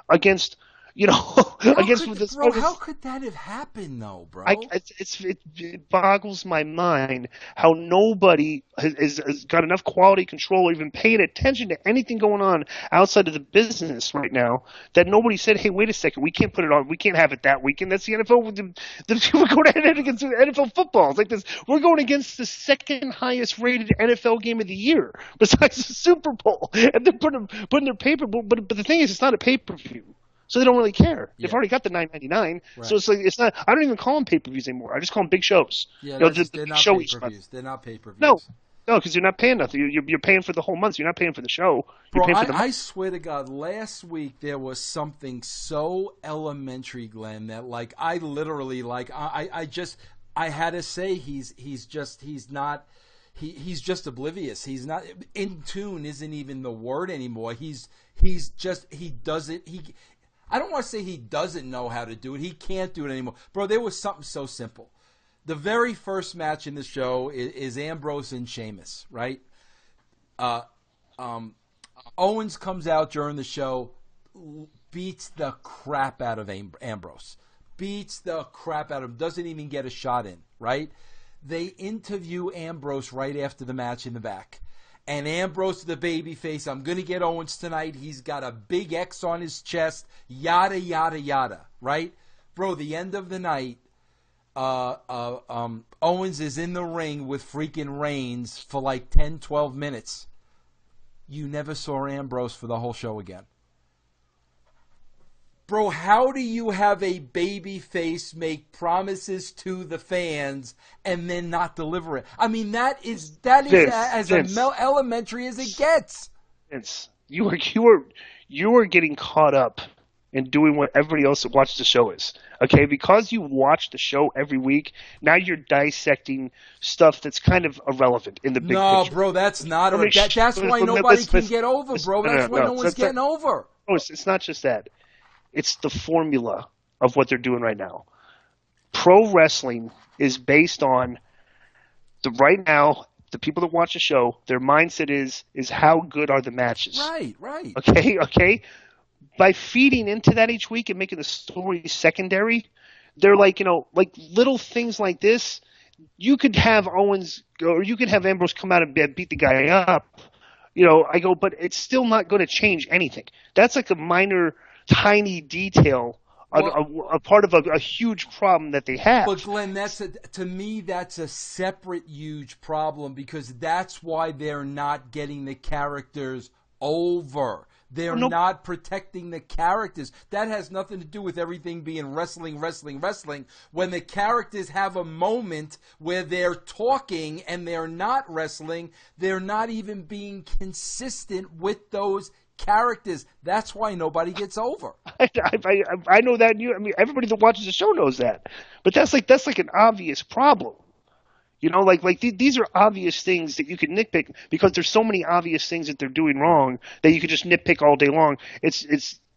against, you know, how could that have happened, though, bro? It boggles my mind how nobody has got enough quality control or even paying attention to anything going on outside of the business right now that nobody said, hey, wait a second, we can't put it on. We can't have it that weekend. That's the NFL. We're going head against NFL football. It's like this. We're going against the second highest rated NFL game of the year besides the Super Bowl. And they're putting their paper. But the thing is, it's not a pay-per-view. So they don't really care. They've already got the $9.99. Right. So it's like it's not. I don't even call them pay-per-views anymore. I just call them big shows. Yeah, you know, they're not pay-per-views. They're not pay-per-views. No, because you're not paying nothing. You're paying for the whole month. You're not paying for the show. You're Bro, paying for I swear to God, last week there was something so elementary, Glenn, that like I literally like I had to say he's just oblivious. He's not in tune. Isn't even the word anymore. I don't want to say he doesn't know how to do it. He can't do it anymore. Bro, there was something so simple. The very first match in the show is Ambrose and Sheamus, right? Owens comes out during the show, beats the crap out of Ambrose. Beats the crap out of him. Doesn't even get a shot in, right? They interview Ambrose right after the match in the back. And Ambrose, the babyface, I'm going to get Owens tonight. He's got a big X on his chest, yada, yada, yada, right? Bro, the end of the night, Owens is in the ring with freaking Reigns for like 10, 12 minutes. you never saw Ambrose for the whole show again. Bro, how do you have a baby face make promises to the fans and then not deliver it? I mean, that is as elementary as it gets. Vince, you are getting caught up in doing what everybody else that watches the show is. Okay, because you watch the show every week, now you're dissecting stuff that's kind of irrelevant in the big picture. No, bro, that's not. That's why nobody can get over, bro. That's why no one's getting over. Oh, it's not just that. It's the formula of what they're doing right now. Pro wrestling is based on right now, the people that watch the show, their mindset is how good are the matches. Right. Okay. By feeding into that each week and making the story secondary, they're like, like little things like this. You could have Owens or you could have Ambrose come out and beat the guy up. I go, but it's still not going to change anything. That's like a minor, tiny detail, a part of a huge problem that they have. But Glenn, to me, that's a separate huge problem because that's why they're not getting the characters over. They're not protecting the characters. That has nothing to do with everything being wrestling. When the characters have a moment where they're talking and they're not wrestling, they're not even being consistent with those characters. That's why nobody gets over. I know that. Everybody that watches the show knows that. But that's like an obvious problem. These are obvious things that you can nitpick because there's so many obvious things that they're doing wrong that you could just nitpick all day long. It's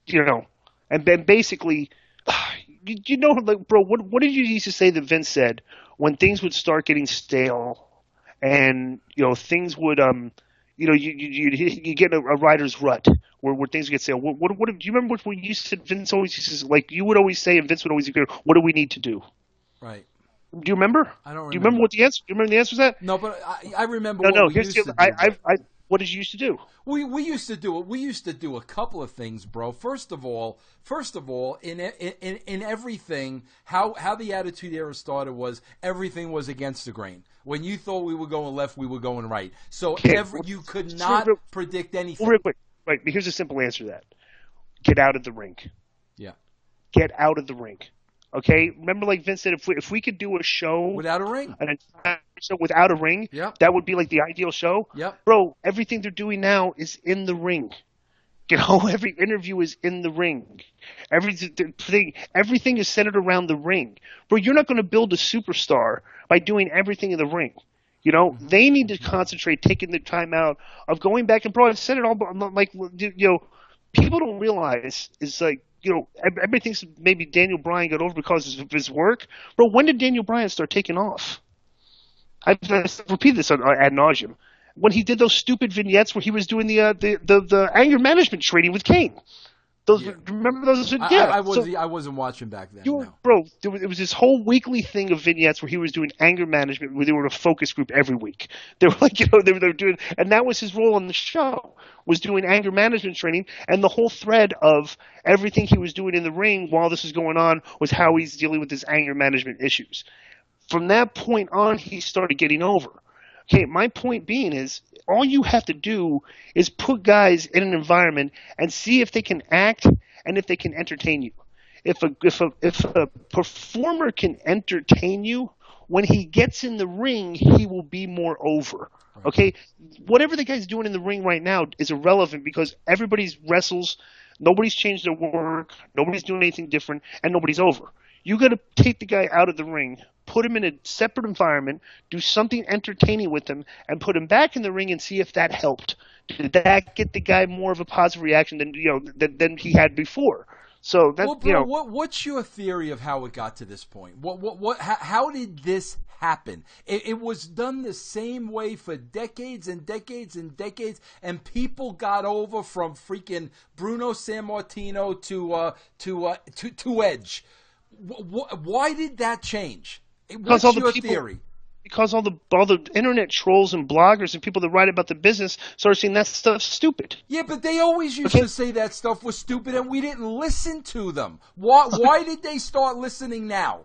and then basically, bro, what did you used to say that Vince said when things would start getting stale and things would you get a writer's rut where things get stale. What do you remember what you said? Vince always used to, you would always say, and Vince would always agree, what do we need to do? Right. Do you remember? I don't remember. Do you remember what the answer? Do you remember the answer was that? No, but I remember. What did you used to do? We used to do it. We used to do a couple of things, bro. First of all, in everything, how the Attitude Era started was everything was against the grain. When you thought we were going left, we were going right. So you could not predict anything. Real quick, right? Here's a simple answer to that: get out of the ring. Yeah. Get out of the ring. Okay, remember, like Vince said, if we could do a show without a ring, an entire show without a ring, yep, that would be like the ideal show. Yep. Bro, everything they're doing now is in the ring. Every interview is in the ring. Everything is centered around the ring. Bro, you're not going to build a superstar by doing everything in the ring. They need to concentrate, taking the time out of going back and, bro, I've said it all, people don't realize is like. Everybody thinks maybe Daniel Bryan got over because of his work. Bro, when did Daniel Bryan start taking off? I've repeated this ad nauseum. When he did those stupid vignettes where he was doing the anger management training with Kane. Remember those? I wasn't watching back then. Bro, it was this whole weekly thing of vignettes where he was doing anger management, where they were in a focus group every week. They were like, they were doing, and that was his role on the show, was doing anger management training, and the whole thread of everything he was doing in the ring while this was going on was how he's dealing with his anger management issues. From that point on, he started getting over. Okay, my point being is all you have to do is put guys in an environment and see if they can act and if they can entertain you. If a performer can entertain you, when he gets in the ring, he will be more over. Okay? Whatever the guy's doing in the ring right now is irrelevant because everybody's wrestles, nobody's changed their work, nobody's doing anything different, and nobody's over. You got to take the guy out of the ring, put him in a separate environment, do something entertaining with him, and put him back in the ring and see if that helped. Did that get the guy more of a positive reaction than he had before? So that, well, bro, what's your theory of how it got to this point? How did this happen? It was done the same way for decades and decades and decades, and people got over from freaking Bruno Sammartino to Edge. Why did that change? What's your theory? Because all the internet trolls and bloggers and people that write about the business started saying that stuff's stupid. Yeah, but they always used to say that stuff was stupid, and we didn't listen to them. Why did they start listening now?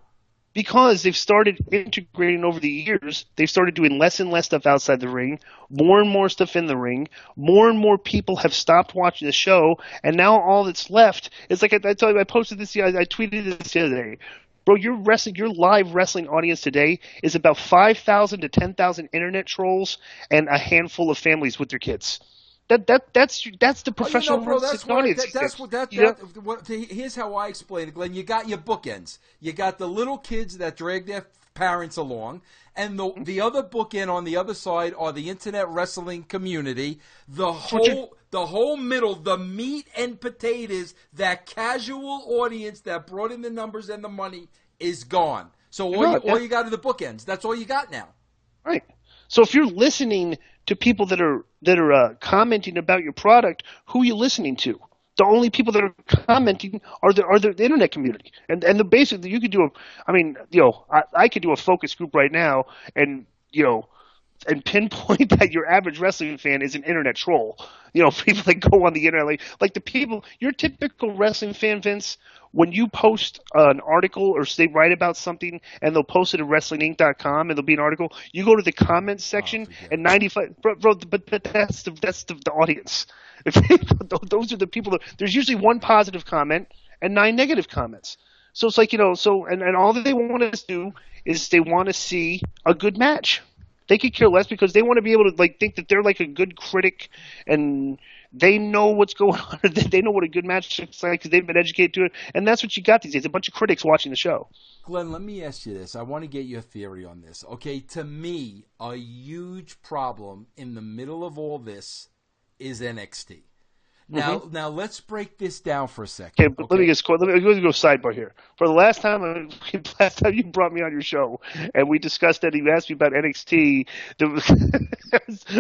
because they've started integrating over the years. They've started doing less and less stuff outside the ring, more and more stuff in the ring. More and more people have stopped watching the show, and now all that's left is like I told you. I posted this. I tweeted this the other day. Bro, your live wrestling audience today is about 5,000 to 10,000 internet trolls and a handful of families with their kids. That's the professional audience. Here's how I explain it, Glenn. You got your bookends. You got the little kids that drag their parents along, and the other bookend on the other side are the internet wrestling community. The whole middle, the meat and potatoes, that casual audience that brought in the numbers and the money is gone. So all you got are the bookends. That's all you got now. Right. So if you're listening to people that are commenting about your product, who are you listening to? The only people that are commenting are the internet community, and the basic you could do. I could do a focus group right now, and pinpoint that your average wrestling fan is an internet troll. People that go on the internet, like the people, your typical wrestling fan, Vince, when you post an article or they write about something and they'll post it at WrestlingInc.com and there'll be an article, you go to the comments section and 95, but that's the audience. Those are the people there's usually one positive comment and 9 negative comments. So it's like, and all that they want to do is they want to see a good match. They could care less because they want to be able to think that they're like a good critic and they know what's going on. They know what a good match looks like because they've been educated to it. And that's what you got these days, a bunch of critics watching the show. Glenn, let me ask you this. I want to get your theory on this. Okay, to me, a huge problem in the middle of all this is NXT. Now let's break this down for a second. Okay, but let me go sidebar here. For the last time you brought me on your show and we discussed that, you asked me about NXT. There was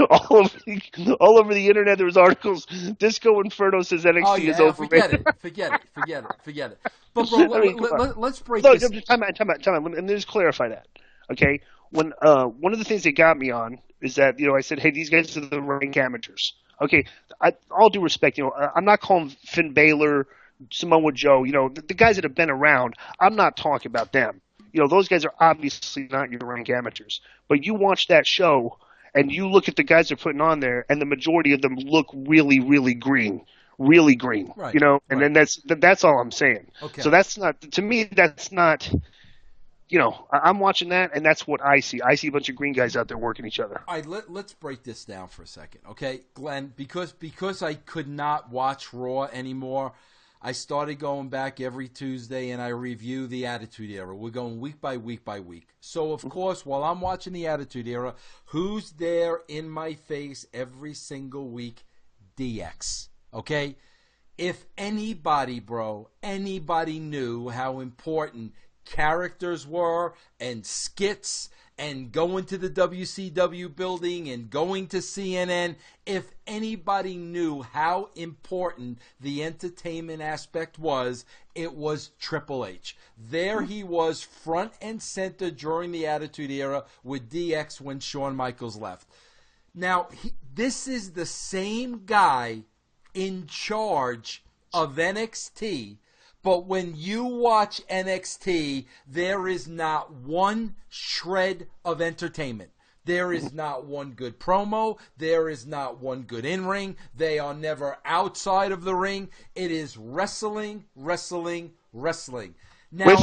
all over the internet. There was articles. Disco Inferno says NXT is over. Forget it. But bro, let's break this. Time out. Let me just clarify that. Okay, when one of the things they got me on is that I said, hey, these guys are the rank amateurs. Okay, all due respect, I'm not calling Finn Balor, Samoa Joe, the guys that have been around. I'm not talking about them. Those guys are obviously not your rank amateurs. But you watch that show and you look at the guys they're putting on there, and the majority of them look really, really green, right. And then that's all I'm saying. Okay. So that's not, to me, that's not. I'm watching that, and that's what I see. I see a bunch of green guys out there working each other. All right, let's break this down for a second, okay, Glenn? Because I could not watch Raw anymore, I started going back every Tuesday, and I review the Attitude Era. We're going week by week by week. So, of course, while I'm watching the Attitude Era, who's there in my face every single week? DX, okay? If anybody knew how important characters were and skits and going to the WCW building and going to CNN, if anybody knew how important the entertainment aspect was, it was Triple H. There he was, front and center during the Attitude Era with DX when Shawn Michaels left. Now, this is the same guy in charge of NXT. But when you watch NXT, there is not one shred of entertainment. There is not one good promo. There is not one good in-ring. They are never outside of the ring. It is wrestling. Now,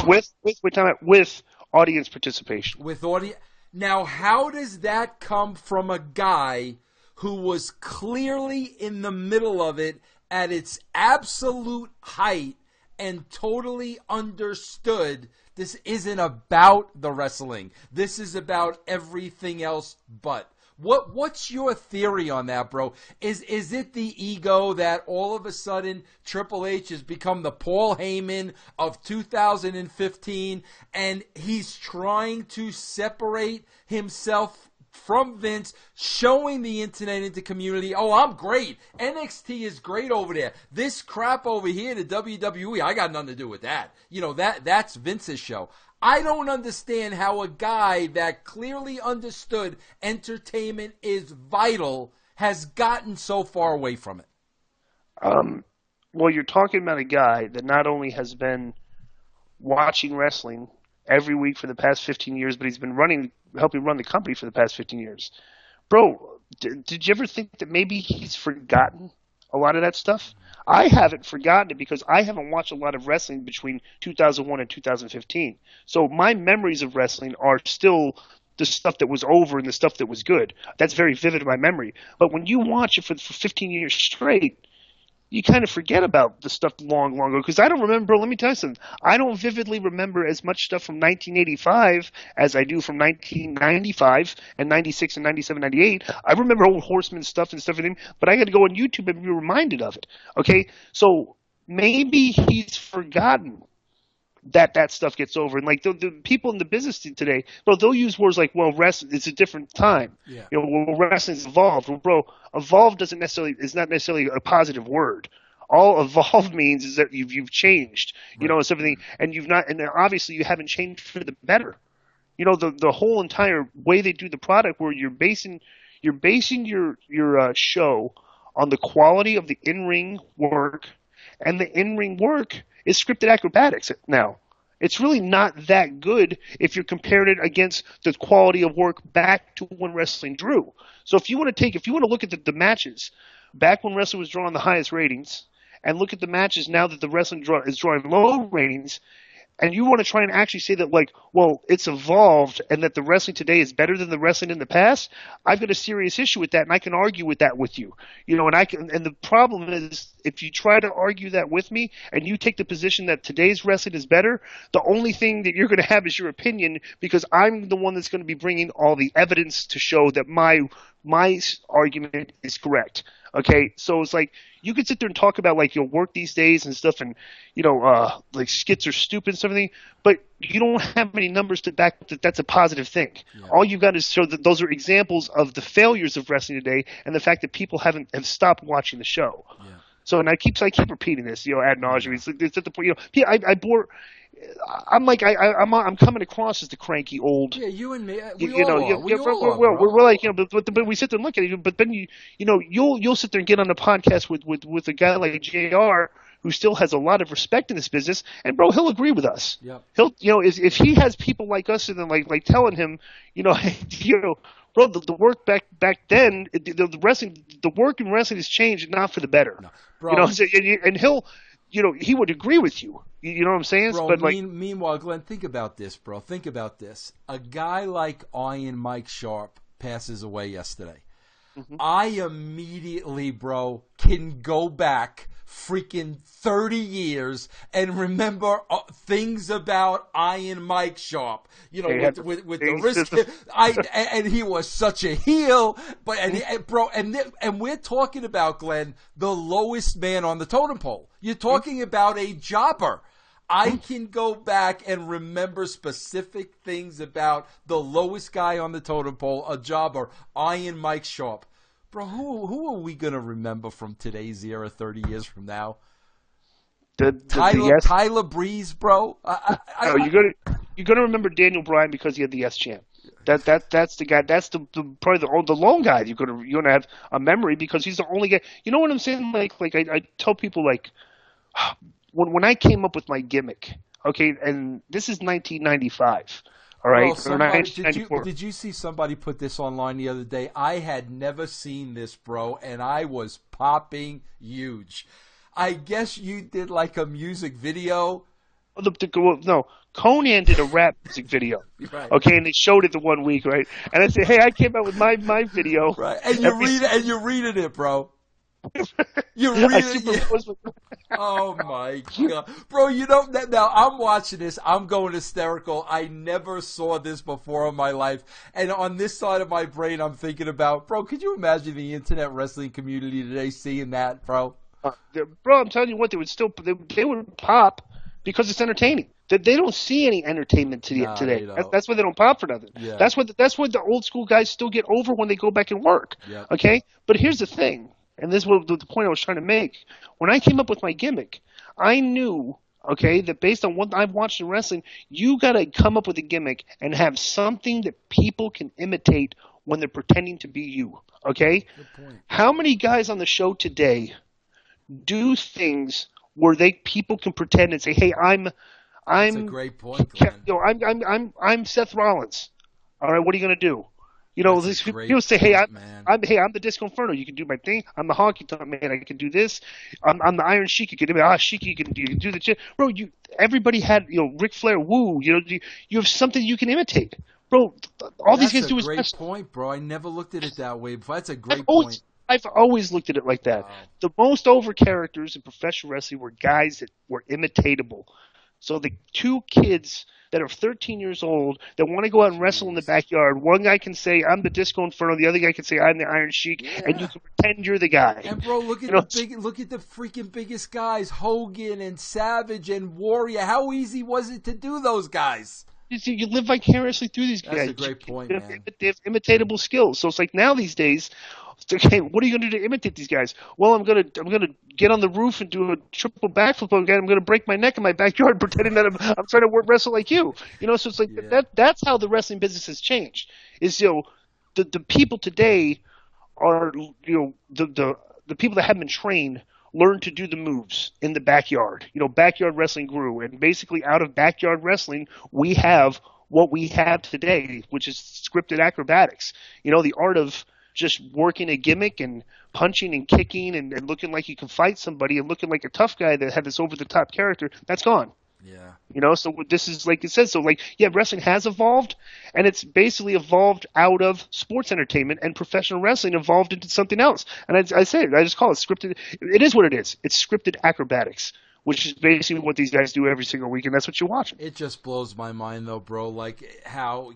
with audience participation. With audience. Now, how does that come from a guy who was clearly in the middle of it at its absolute height and totally understood this isn't about the wrestling. This is about everything else but. What's your theory on that, bro? Is it the ego that all of a sudden Triple H has become the Paul Heyman of 2015 and he's trying to separate himself from Vince, showing the internet into community, oh, I'm great. NXT is great over there. This crap over here, the WWE, I got nothing to do with that. That's Vince's show. I don't understand how a guy that clearly understood entertainment is vital has gotten so far away from it. Well, you're talking about a guy that not only has been watching wrestling every week for the past 15 years, but he's been helping run the company for the past 15 years. Bro, did you ever think that maybe he's forgotten a lot of that stuff? I haven't forgotten it because I haven't watched a lot of wrestling between 2001 and 2015. So my memories of wrestling are still the stuff that was over and the stuff that was good. That's very vivid in my memory. But when you watch it for 15 years straight, you kind of forget about the stuff long ago. Because I don't remember, bro, let me tell you something. I don't vividly remember as much stuff from 1985 as I do from 1995 and 96 and 97, 98. I remember old Horseman stuff and stuff, but I got to go on YouTube and be reminded of it. Okay? So maybe he's forgotten that stuff gets over. And like the people in the business today, bro, they'll use words like, well, wrestling, it's a different time. Yeah. You know, well, wrestling's evolved. Well, bro, evolved is not necessarily a positive word. All evolved means is that you've changed, you know, and everything, and obviously you haven't changed for the better. You know, the whole entire way they do the product, where you're basing your show on the quality of the in-ring work, and the in-ring work is scripted acrobatics now. It's really not that good if you're comparing it against the quality of work back to when wrestling drew. So if you want to look at the matches back when wrestling was drawing the highest ratings, and look at the matches now that the wrestling is drawing low ratings, and you want to try and actually say that, like, well, it's evolved and that the wrestling today is better than the wrestling in the past, I've got a serious issue with that, and I can argue with that with you. You know, and the problem is, if you try to argue that with me and you take the position that today's wrestling is better, the only thing that you're going to have is your opinion, because I'm the one that's going to be bringing all the evidence to show that my argument is correct. Okay, so it's like, you could sit there and talk about, like, work these days and stuff, and, you know, like, skits are stupid and something, but you don't have any numbers to back that that's a positive thing. Yeah. All you got is show that those are examples of the failures of wrestling today, and the fact that people have stopped watching the show. Yeah. So, and I keep repeating this, you know, ad nauseum. It's at the point, you know, I'm coming across as the cranky old. Yeah, you and me. We're like, you know, but we sit there and look at it. But then you'll sit there and get on a podcast with a guy like JR, who still has a lot of respect in this business, and bro, he'll agree with us. Yep. He'll, you know, if he has people like us and then like telling him, you know, bro, the work back then, the work in wrestling has changed, not for the better. No, bro. You know, and he'll. You know, he would agree with you. You know what I'm saying? Bro, but meanwhile, Glenn, think about this, bro. Think about this. A guy like Iron Mike Sharp passes away yesterday. Mm-hmm. I immediately, bro, can go back freaking 30 years and remember things about Iron Mike Sharp. You know, with the risk. And he was such a heel. But and we're talking about, Glenn, the lowest man on the totem pole. You're talking about a jobber. I can go back and remember specific things about the lowest guy on the totem pole, a jobber, Iron Mike Sharp. Bro, who are we going to remember from today's era 30 years from now? Tyler Breeze, bro? You're going to remember Daniel Bryan because he had the S champ. That's the guy. That's probably the lone guy you're gonna have a memory, because he's the only guy. You know what I'm saying? Like I tell people, like, when I came up with my gimmick, okay, and this is 1995. All right. Well, did you see somebody put this online the other day? I had never seen this, bro, and I was popping huge. I guess you did like a music video. No, Conan did a rap music video. Right. Okay, and they showed it the 1 week, right? And I said, hey, I came out with my video. Right. And you're reading it, bro. You're reading it. Oh my God, bro! You know that now. I'm watching this. I'm going hysterical. I never saw this before in my life, and on this side of my brain, I'm thinking about, bro. Could you imagine the internet wrestling community today seeing that, bro? Bro, I'm telling you what, they would pop because it's entertaining. They don't see any entertainment today. That's why they don't pop for nothing. Yeah. That's what the old school guys still get over when they go back and work. Yep. Okay, but here's the thing. And this was the point I was trying to make. When I came up with my gimmick, I knew, okay, that based on what I've watched in wrestling, you got to come up with a gimmick and have something that people can imitate when they're pretending to be you, okay? Good point. How many guys on the show today do things where people can pretend and say, hey, That's a great point, Glenn. I'm Seth Rollins. All right, what are you going to do? That's People say, "Hey, I'm the Disco Inferno. You can do my thing. I'm the Honky Tonk Man. I can do this. I'm the Iron Sheik. You can do Sheik. You can do the shit, bro." Everybody had Ric Flair. Woo. You have something you can imitate, bro. All these guys do is That's a great point, bro. I never looked at it that way before. That's a great point. I've always looked at it like that. Wow. The most over characters in professional wrestling were guys that were imitatable. So the two kids that are 13 years old that want to go out and wrestle in the backyard, one guy can say, "I'm the Disco Inferno," the other guy can say, "I'm the Iron Sheik," and you can pretend you're the guy. And bro, look at the freaking biggest guys, Hogan and Savage and Warrior. How easy was it to do those guys? You live vicariously through these guys. That's a great point, man. They have imitatable skills. So it's like now these days, okay, what are you going to do to imitate these guys? Well, I'm gonna get on the roof and do a triple backflip again. I'm gonna break my neck in my backyard, pretending that I'm trying to wrestle like you. So it's like that's how the wrestling business has changed. Is the people today are the people that haven't been trained learn to do the moves in the backyard. Backyard wrestling grew, and basically out of backyard wrestling, we have what we have today, which is scripted acrobatics. The art of just working a gimmick and punching and kicking and looking like you can fight somebody and looking like a tough guy that had this over-the-top character, that's gone. Yeah. So this is like it says. So wrestling has evolved, and it's basically evolved out of sports entertainment, and professional wrestling evolved into something else. And I just call it scripted. It is what it is. It's scripted acrobatics, which is basically what these guys do every single week, and that's what you watch. It just blows my mind, though, bro. Like how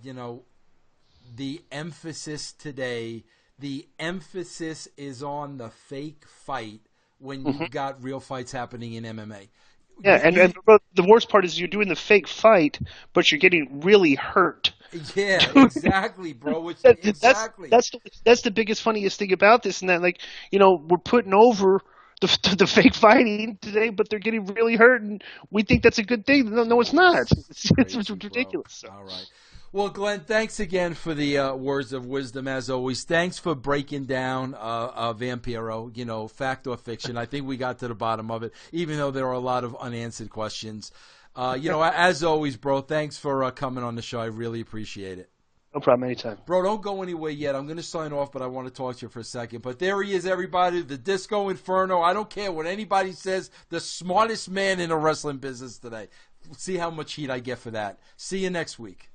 the emphasis today. The emphasis is on the fake fight when you've got real fights happening in MMA. Yeah, and the worst part is you're doing the fake fight, but you're getting really hurt. Yeah, exactly, bro. Exactly. That's the biggest, funniest thing about this, and that we're putting over the fake fighting today, but they're getting really hurt, and we think that's a good thing. No, it's not. It's ridiculous. So. All right. Well, Glenn, thanks again for the words of wisdom, as always. Thanks for breaking down Vampiro, fact or fiction. I think we got to the bottom of it, even though there are a lot of unanswered questions. As always, bro, thanks for coming on the show. I really appreciate it. No problem, anytime. Bro, don't go anywhere yet. I'm going to sign off, but I want to talk to you for a second. But there he is, everybody, the Disco Inferno. I don't care what anybody says, the smartest man in the wrestling business today. See how much heat I get for that. See you next week.